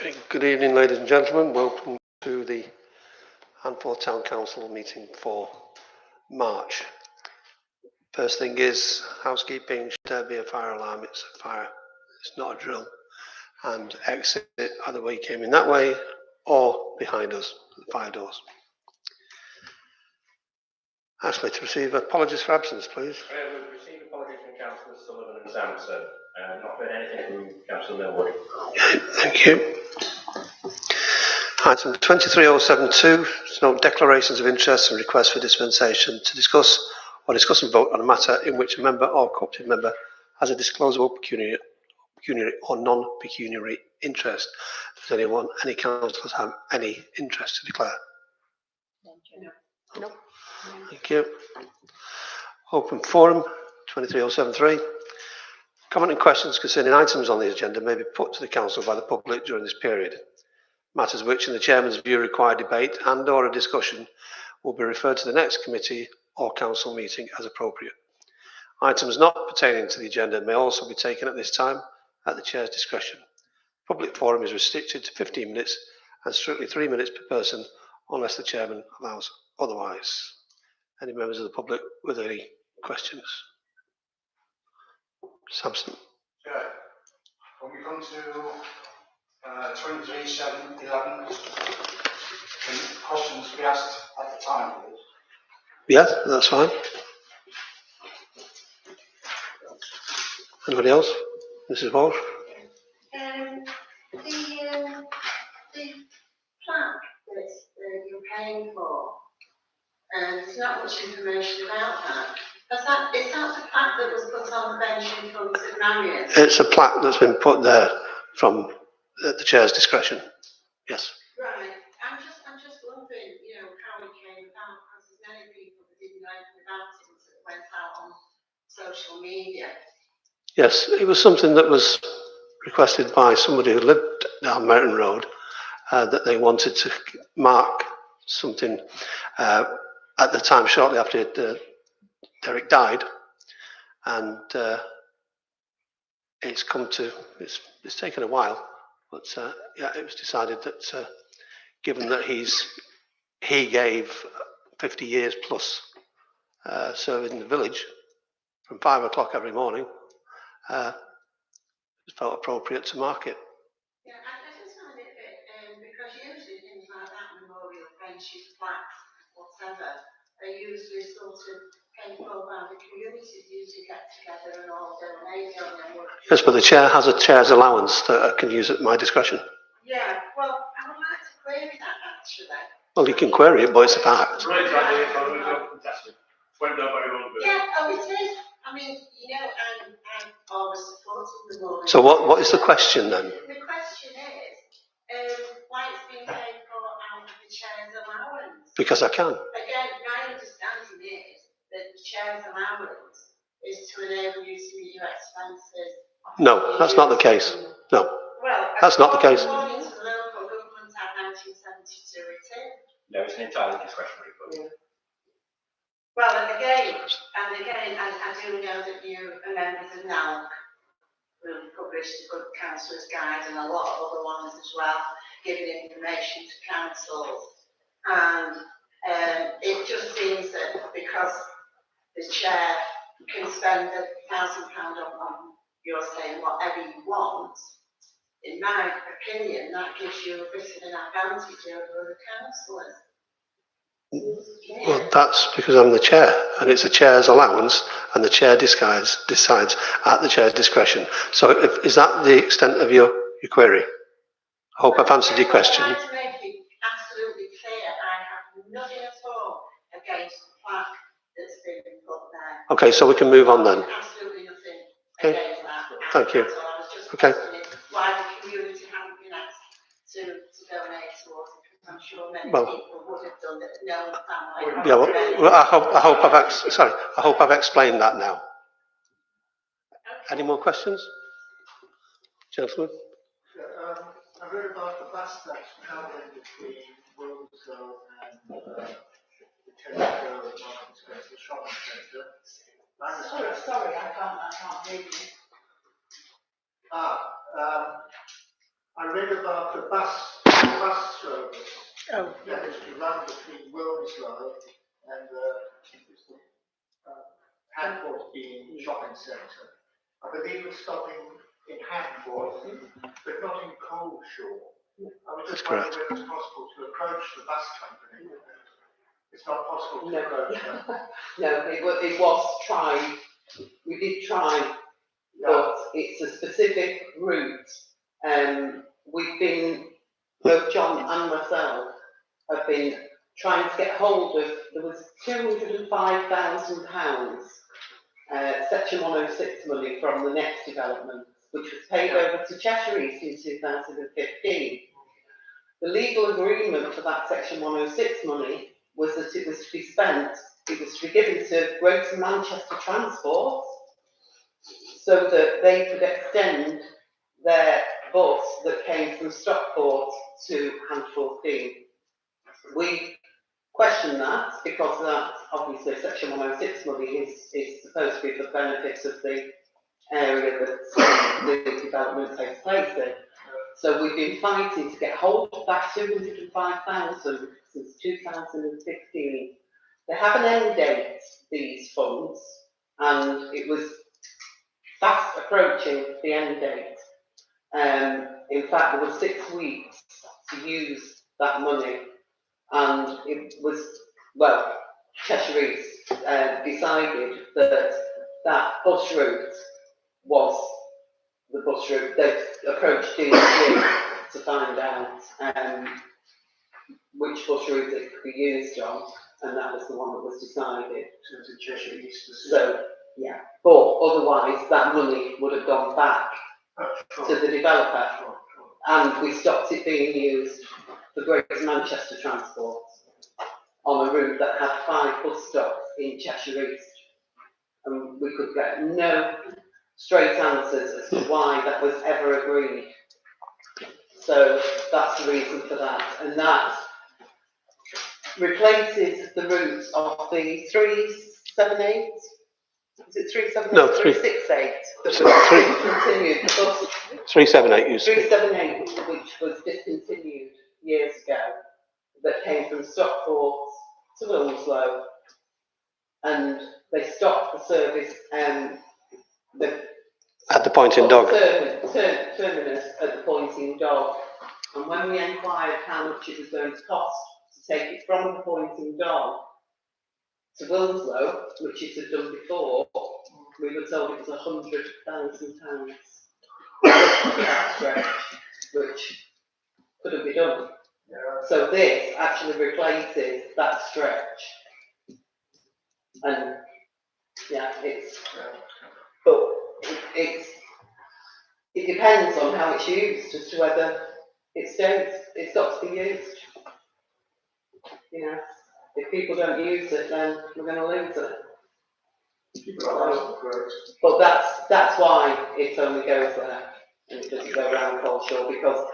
Okay, good evening, ladies and gentlemen. Welcome to the Handford Town Council meeting for March. First thing is housekeeping. Should there be a fire alarm, it's a fire, it's not a drill. And exit either way you came in that way or behind us, the fire doors. Ashley, to receive apologies for absence, please. We've received apologies from Councillors Sullivan and Sampson. Not heard anything from Councillor Millwood. Okay, thank you. Item 23072, no declarations of interest and requests for dispensation to discuss and vote on a matter in which a member or cooperative member has a disclosable pecuniary or non-pecuniary interest. Does any councillors have any interest to declare? No. Thank you. Open forum 23073. Comment and questions concerning items on the agenda may be put to the council by the public during this period. Matters which, in the chairman's view, require debate and or a discussion will be referred to the next committee or council meeting as appropriate. Items not pertaining to the agenda may also be taken at this time at the chair's discretion. Public forum is restricted to 15 minutes and strictly 3 minutes per person unless the chairman allows otherwise. Any members of the public with any questions? Sampson. Yeah. When we come to 23.7.11, can questions be asked at the time, please? Yeah, that's fine. Anybody else? Mrs. Walsh? The plaque that you're paying for, there's not much information about that. Is that the plaque that was put on the bench in front of Marriott? It's a plaque that's been put there from the chair's discretion. Yes. Right. I'm just wondering, how it came about, because there's many people that didn't know anything about it until it went out on social media. Yes, it was something that was requested by somebody who lived down Merton Road, that they wanted to mark something at the time shortly after Derek died, and it's taken a while, but yeah, it was decided that given that he gave 50 years plus serving the village from 5 o'clock every morning, it felt appropriate to mark it. Yeah, I just find it a bit, because usually things like that, memorial benches, plaques, whatever, are usually sort of paid for by the community, usually get together and all donate on them. Yes, but the chair has a chair's allowance that I can use at my discretion. Yeah, well, I would like to query that actually. Well, you can query it, but it's a fact. Right, fantastic. Went down very well. Yeah, oh, it is. I mean, I'm always supporting the law. So what is the question then? The question is, why it's being paid for out of the chair's allowance? Because I can. Again, my understanding is that the chair's allowance is to enable you to meet your expenses. No, that's not the case. No, well, that's not the case. According to the Local Government Act 1972, it is. No, it's an entirely discretionary fund. Well, and again, I do know that you are members of NALC, who published the Good Councillor's Guide and a lot of other ones as well, giving information to councils. And it just seems that because the chair can spend £1,000 on, you're saying, whatever you want, in my opinion, that gives you a bit of an advantage over other councillors. Well, that's because I'm the chair, and it's the chair's allowance, and the chair decides at the chair's discretion. So, is that the extent of your query? I hope I've answered your question. I'm trying to make it absolutely clear. I have nothing at all against the plaque that's been put there. Okay, so we can move on then. Absolutely nothing Okay. against that. Thank you. I was just Okay. questioning why the community haven't been asked to donate towards it. I'm sure many Well, people would have done that. No family. yeah. Well, I hope I've explained that now. Okay. Any more questions, gentlemen? Yeah, I heard about the bus that's travelling between Wilmslow and the Tesco market space, the shopping centre. Sorry, I can't hear you. I read about the bus service Oh, that is to run between Wilmslow and Hanford being shopping centre. I believe it's stopping in Hanford, but not in Coleshaw. I was just wondering whether it's possible to approach the bus company. It's not possible to approach them. no, it was tried. We did try, but it's a specific route. We've been, both John and myself have been trying to get hold of, there was £205,000 Section 106 money from the next development, which was paid over to Cheshire East in 2015. The legal agreement for that Section 106 money was that it was to be spent, it was to be given to Greater Manchester Transport so that they could extend their bus that came from Stockport to Handford Dean. We question that because that obviously Section 106 money is supposed to be for the benefit of the area that the development takes place in. So we've been fighting to get hold of that 205,000 since 2015. They have an end date, these funds, and it was fast approaching the end date. In fact, there were 6 weeks to use that money, and it was, well, Cheshire East decided that that bus route was the bus route. They approached DSG to find out which bus route it could be used on, and that was the one that was decided. To Cheshire East. So, yeah, but otherwise that money would have gone back to the developer, and we stopped it being used for Greater Manchester Transport on a route that had 5 bus stops in Cheshire East, and we could get no straight answers as to why that was ever agreed. So that's the reason for that, and that replaces the route of the 378. Is it 378? No, 368. That's it, Continued the bus 378 used to be. 378, which was discontinued years ago, that came from Stockport to Wilmslow, and they stopped the service At the Pointing Dog. Terminus at the Pointing Dog. And when we inquired how much it was going to cost to take it from the Pointing Dog to Wilmslow, which it had done before, we were told it was £100,000 that stretch, which couldn't be done. So this actually replaces that stretch. And yeah, it depends on how it's used as to whether it stays. It's got to be used. You know, if people don't use it, then we're going to lose it. But that's why it only goes there, and it doesn't go around Coleshaw, because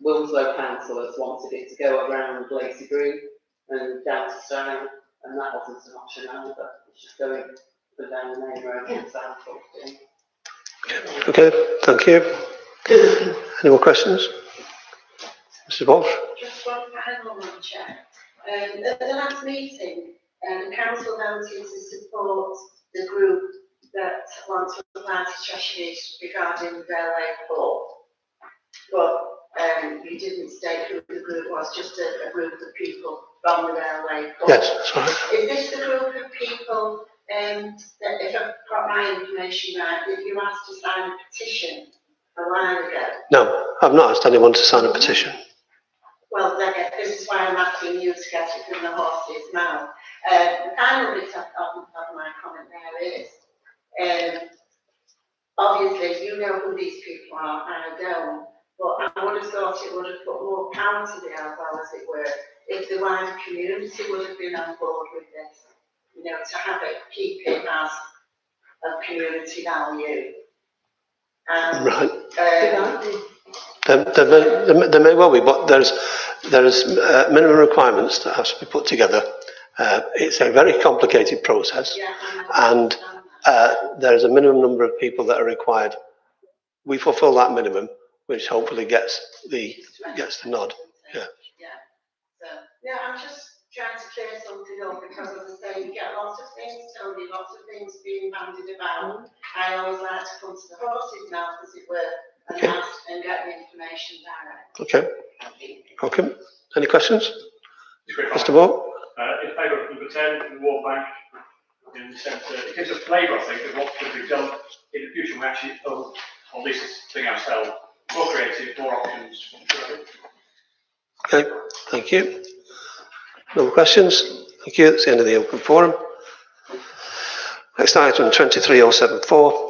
Wilmslow Council has wanted it to go around Lacey Green and down to Stone, and that wasn't an option either. It's just going up and down the main road and down to Okay, thank you. Any more questions? Mrs. Walsh? Just one final one, Chair. At the last meeting, the council voted to support the group that wants to apply to Cheshire East regarding the railway pool. But you didn't state who the group was, just a group of people from the railway pool. Yes, that's right. Is this the group of people, that, if I've got my information right, that you asked to sign a petition a while ago? No, I've not asked anyone to sign a petition. Well, this is why I'm asking you to get it from the horse's mouth. The final bit of my comment there is, obviously you know who these people are, I don't, but I would have thought it would have put more power to the elbow, as it were, if the wider community would have been on board with this, you know, to have it, keep it as a community value. Right. There may well be, but there's minimum requirements that have to be put together. It's a very complicated process, and there's a minimum number of people that are required. We fulfil that minimum. which hopefully gets the nod. Yeah. Yeah. So, yeah, I'm just trying to clear something up because, as I say, you get lots of things, Tony, lots of things being bandied about. I always like to come to the horse's mouth, as it were, and ask and get the information direct. Okay. Okay. Any questions? Just Mr. Moore? in favour of number 10, the Ward Bank, in the sense that it gives us flavour, I think, of what could be done in the future. We actually own, or lease this thing ourselves, more creative, more options. Okay, thank you. No more questions? Thank you. That's the end of the open forum. Next item, 23074.